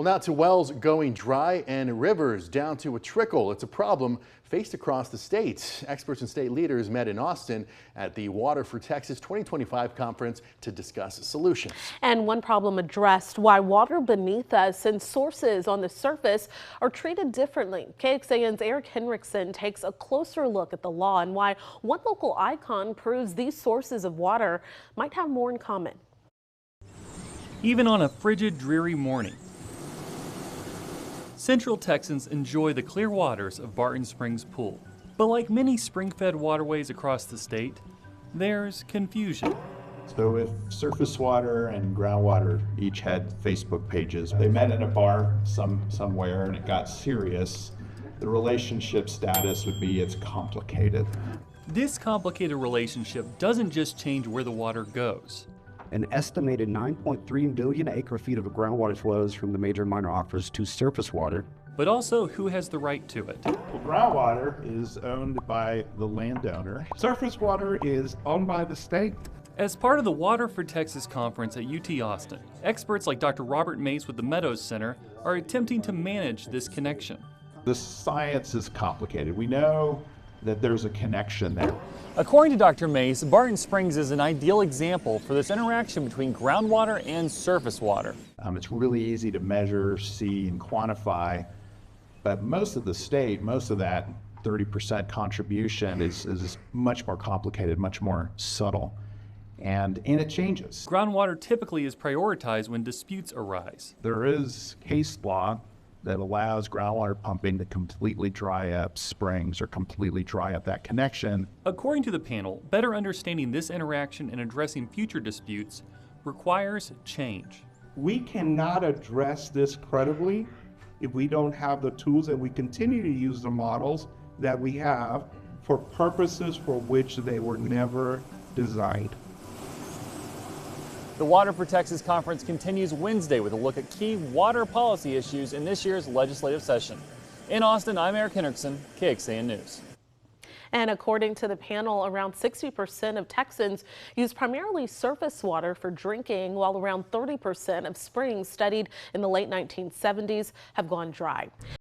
Well, now to wells going dry and rivers down to a trickle. It's a problem faced across the state. Experts and state leaders met in Austin at the Water for Texas 2025 conference to discuss solutions. And one problem addressed: why water beneath us and sources on the surface are treated differently. KXAN's Eric Henriksen takes a closer look at the law and why one local icon proves these sources of water might have more in common. Even on a frigid, dreary morning, Central Texans enjoy the clear waters of Barton Springs Pool. But like many spring-fed waterways across the state, there's confusion. So if surface water and groundwater each had Facebook pages, they met in a bar somewhere and it got serious, the relationship status would be it's complicated. This complicated relationship doesn't just change where the water goes. An estimated 9.3 billion acre-feet of groundwater flows from the major minor aquifers to surface water. But also who has the right to it. Well, groundwater is owned by the landowner. Surface water is owned by the state. As part of the Water for Texas conference at UT Austin, experts like Dr. Robert Mace with the Meadows Center are attempting to manage this connection. The science is complicated. We know that there's a connection there. According to Dr. Mace, Barton Springs is an ideal example for this interaction between groundwater and surface water. It's really easy to measure, see, and quantify, but most of the state, most of that 30% contribution is much more complicated, much more subtle, and it changes. Groundwater typically is prioritized when disputes arise. There is case law that allows groundwater pumping to completely dry up springs or completely dry up that connection. According to the panel, better understanding this interaction and addressing future disputes requires change. We cannot address this credibly if we don't have the tools, and we continue to use the models that we have for purposes for which they were never designed. The Water for Texas conference continues Wednesday with a look at key water policy issues in this year's legislative session. In Austin, I'm Eric Henriksen, KXAN News. And according to the panel, around 60% of Texans use primarily surface water for drinking, while around 30% of springs studied in the late 1970s have gone dry.